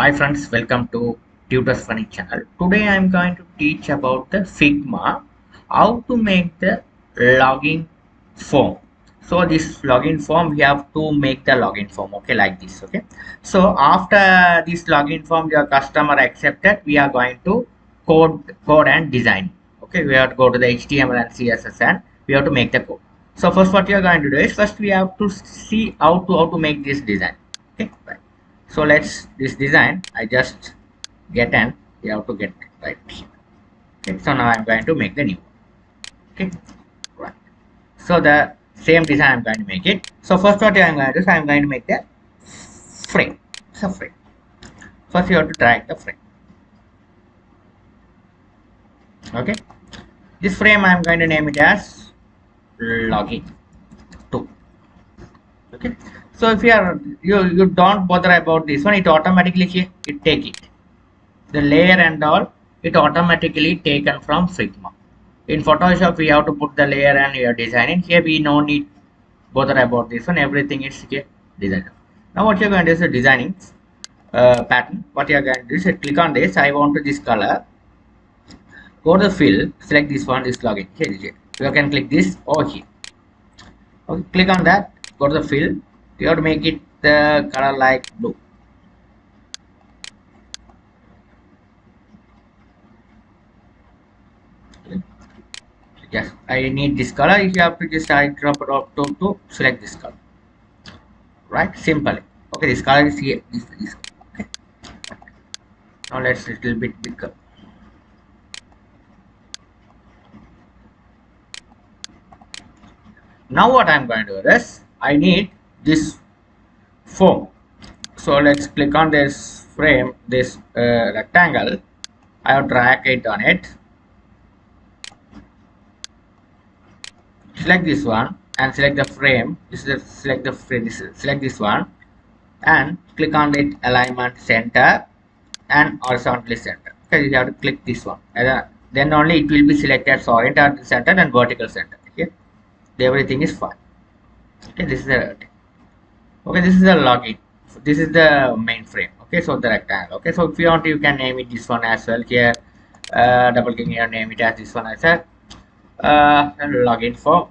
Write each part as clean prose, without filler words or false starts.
Hi friends, welcome to Tutors Funny channel. Today I am going to teach about the Figma, how to make the login form. So this login form, we have to make the login form, okay, like this, okay. So after this login form, your customer accepted, we are going to code and design. Okay, we have to go to the HTML and CSS and we have to make the code. So first, what you are going to do is first we have to see how to make this design. Okay, right. So let's this design I just get and you have to get right here. Okay, so now I'm going to make the new one. Okay, right. So the same design I'm going to make it. So first what I'm going to do is I'm going to make the frame. So frame. First you have to drag the frame. Okay, this frame I'm going to name it as login 2. Okay, so if you don't bother about this one, it automatically it take it. The layer and all, it automatically taken from Figma. In Photoshop we have to put the layer and your designing. Here we no need bother about this one, everything is here designed. Now what you're going to do is designing pattern. What you're going to do is click on this. I want to this color, go to the fill, select this one, this login here. You can click this over here. Okay, click on that, go to the fill. You have to make it the color like blue. Yes, I need this color. You have to just drop it up to select this color, right? Simple. Okay, this color is here. This. Okay. Now let's little bit bigger. Now what I'm going to do is I need this form. So let's click on this frame, this rectangle. I have drag it on it. Select this one and select the frame. Select the frame. Select this one and click on it, alignment center and horizontally center. Okay, you have to click this one and then only it will be selected as horizontal center and vertical center. Okay, everything is fine. Okay, this is the login. This is the main frame. Okay, so the rectangle. Okay, so if you want, you can name it this one as well. Here, double click here, name it as this one as a login form.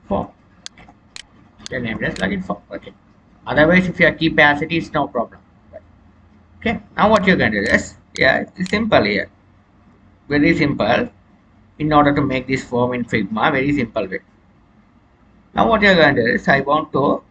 Okay, name it as login form. Okay. Otherwise, if you keep opacity, it's no problem. Okay. Now what you're going to do is, it's simple here. Very simple. In order to make this form in Figma, very simple way. Now what you're going to do is, I want to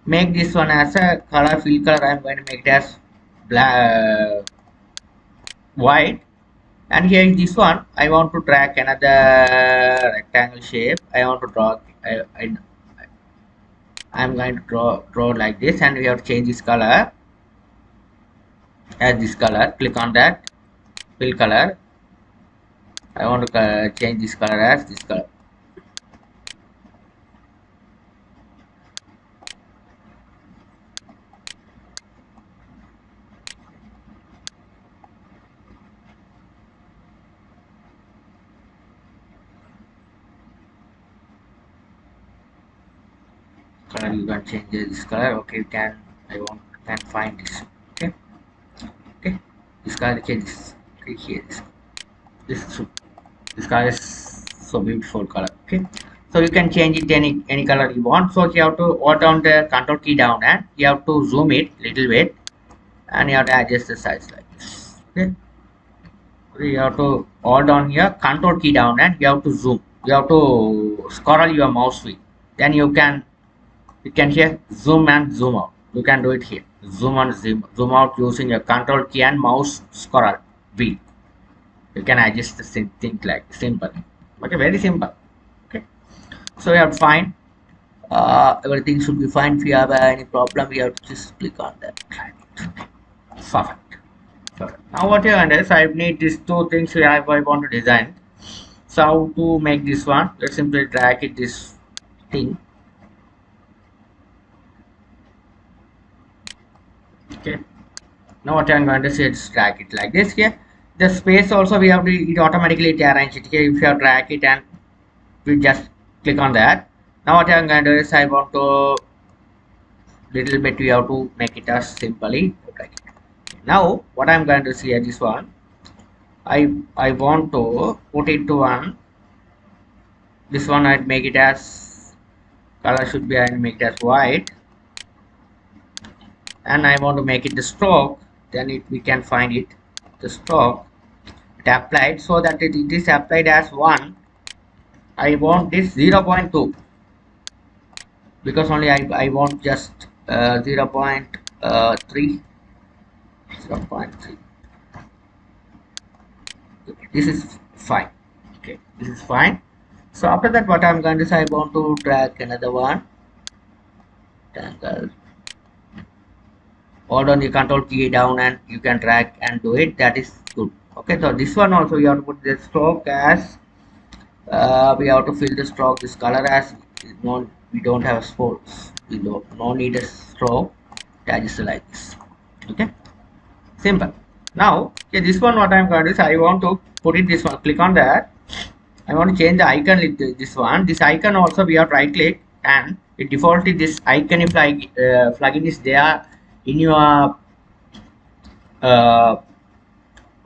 make this one as a color, fill color. I'm going to make it as black, white, and here in this one I want to drag another rectangle shape. I want to draw. I'm going to draw like this, and we have to change this color as this color. Click on that, fill color. I want to change this color as this color. Color you can change this color. Okay, can find this. Okay, this color changes. Okay, here this color is so beautiful color. Okay, so you can change it any color you want. So you have to hold down the control key down and you have to zoom it little bit and you have to adjust the size like this. Okay, you have to hold down here, control key down and you have to zoom. You have to scroll your mouse wheel, then you can here zoom and zoom out. You can do it here, zoom and zoom out using your control key and mouse scroll wheel. You can adjust the same thing like simple. Okay, very simple. Okay, so you have to find everything should be fine. If you have any problem, you have to just click on that. Perfect. Now what you want is I need these two things I want to design. So how to make this one? Let's simply drag it this thing. Okay, now what I'm going to say is drag it like this here. The space also we have to it automatically arrange it here. If you drag it and we just click on that. Now what I'm going to do is I want to little bit we have to make it as simply like it. Now what I'm going to see here, this one I want to put it to one. This one I'd make it as color should be, I make it as white, and I want to make it the stroke. Then we can find it the stroke it applied, so that it is applied as 1. I want this 0.2 because only I want just 0.3. This is fine. Okay, this is fine. So after that, what I'm going to say, I want to drag another one. Tangle. Hold on the control key down and you can drag and do it. That is good. Okay, so this one also you have to put the stroke as we have to fill the stroke this color as no, we don't have sports. We don't no need a stroke. That is like this. Okay, simple. Now, okay, this one what I'm going to do is I want to put it this one. Click on that. I want to change the icon with this one. This icon also we have to right click and it defaultly this icon if plugin is there in your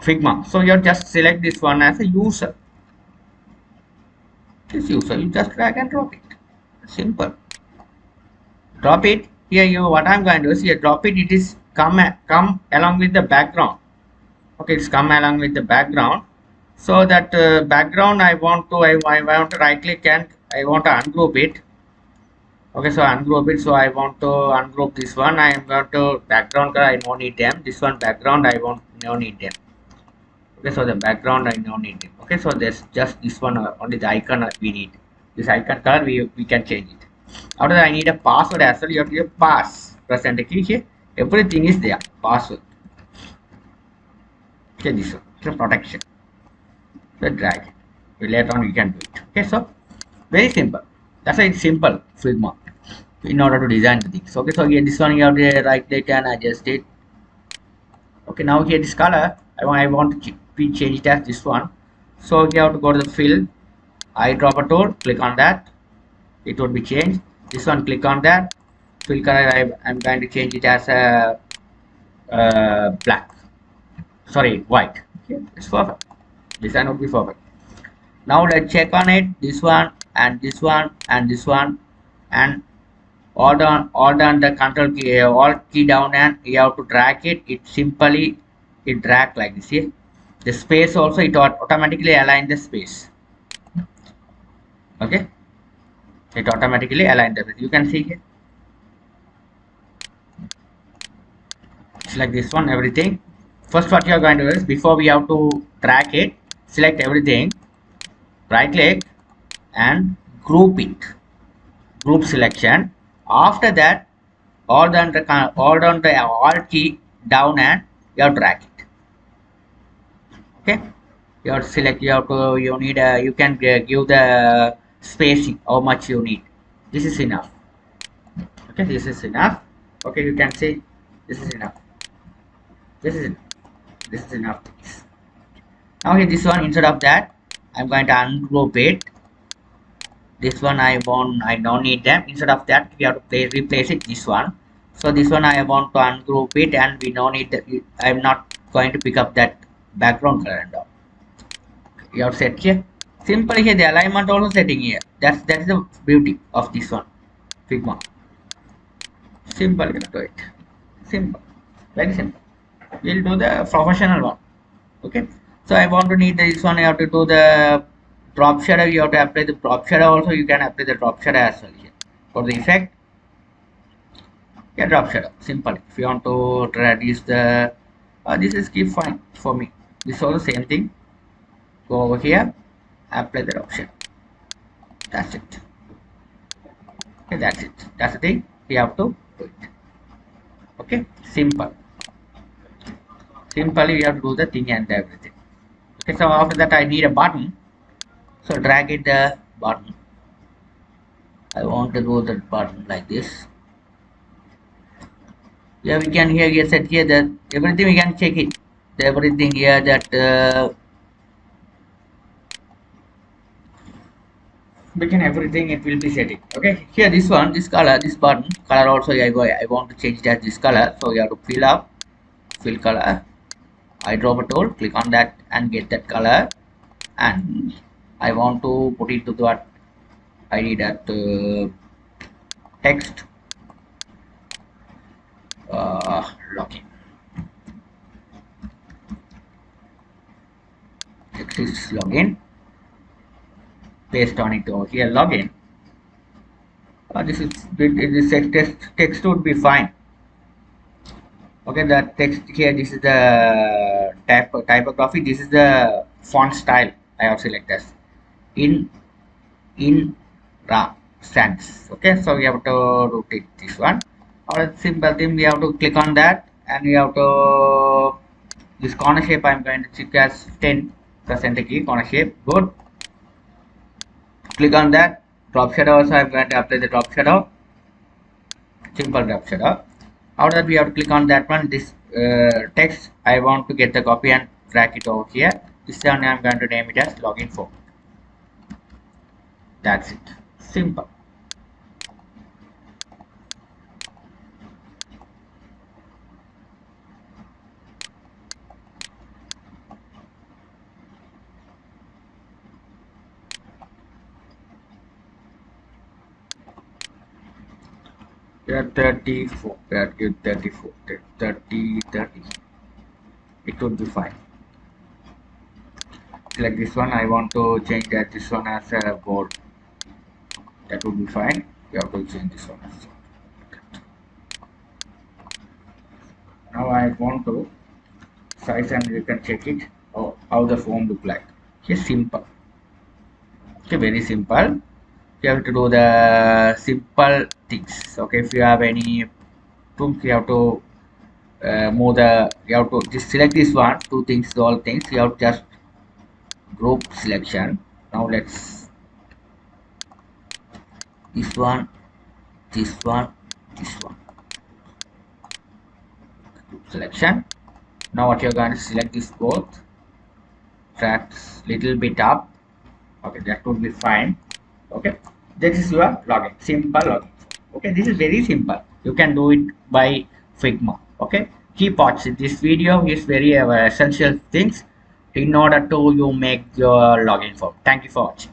Figma. So you just select this one as a user. This user, you just drag and drop it. Simple. Drop it here. You what I'm going to do is here drop it. It is come along with the background. Okay, it's come along with the background. So that background I want to right click and I want to ungroup it. Okay, so ungroup it. So I want to ungroup this one. I am going to background color. I don't need them. This one background I want no need them. Okay, so the background I don't need them. Okay, so there's just this one only the icon we need. This icon color we can change it. After that I need a password as well. You have to give pass. Press enter key here. Everything is there. Password. Okay, this one. So protection. So drag it. Later on we can do it. Okay, so very simple. That's why it's simple Figma in order to design the things. Okay, so here this one you have to right click and adjust it. Okay, now here this color I want to change it as this one. So you have to go to the fill, eyedropper tool, click on that. It would be changed. This one, click on that. Fill color I'm going to change it as a black. Sorry, white. Okay, it's perfect. Design would be perfect. Now let's check on it. This one and this one and this one, and all down the control key, alt key down, and you have to drag it. It simply drag like this. See the space also it automatically align the space. Okay, it automatically align the space. You can see here. It's like this one. Everything. First, what you are going to do is before we have to drag it, select everything, right click and group it. Group selection. After that, hold on the alt key down and you have to drag it. Okay, you have to select. You need you can give the spacing how much you need. This is enough. Okay, this is enough. Okay, you can see this is enough. This is enough. This is enough. Now here this one, instead of that I'm going to ungroup it. This one I don't need them. Instead of that we have to replace it this one. So this one I want to ungroup it and we don't need that. I'm not going to pick up that background color and all. You have set here. Simply here the alignment also setting here. That's the beauty of this one. Figma. Simple to do it. Simple. Very simple. We'll do the professional one. Okay. So I want to need this one. You have to do the drop shadow. You have to apply the drop shadow also. You can apply the drop shadow as well here. For the effect, yeah, drop shadow. Simple. If you want to reduce the this is keep fine for me. This is also same thing. Go over here, apply the drop shadow. That's it. Okay, that's it. That's the thing. We have to do it. Okay, simple. Simply we have to do the thing and everything. Okay, so after that I need a button. So drag it the button. I want to do the button like this. Yeah, we can here set here that everything we can check it. Everything here that Begin everything, it will be setting. Okay, here this one, this color, this button color also I want to change it as this color. So you have to fill color, eyedropper tool, click on that and get that color. And I want to put it to that ID that text login. Text is login. Paste on it over here, login. This text would be fine. Okay, the text here, this is the typography, this is the font style I have selected as in ra sans. Okay, so we have to rotate this one. Or simple thing, we have to click on that and we have to this corner shape I'm going to check as 10% key corner shape. Good. Click on that. Drop shadow also I'm going to apply the drop shadow. Simple drop shadow. After that we have to click on that one. This text I want to get the copy and drag it over here. This one I'm going to name it as login form. That's it. Simple. Here 34, 34, 30, 30. It would be fine. Like this one, I want to change that this one as a board. That would be fine. You have to change this one as well. Now I want to size and you can check it how the form look like. It's simple. Okay, very simple. You have to do the simple things. Okay, if you have any tools, you have to move the, you have to just select this one, two things, all things. You have to just group selection. Now let's this one, this one, this one. Group selection. Now what you're going to select is both. Drag little bit up. Okay, that would be fine. Okay, this is your login, simple login. Okay, this is very simple. You can do it by Figma. Okay, keep watching. This video is very essential things in order to you make your login form. Thank you for watching.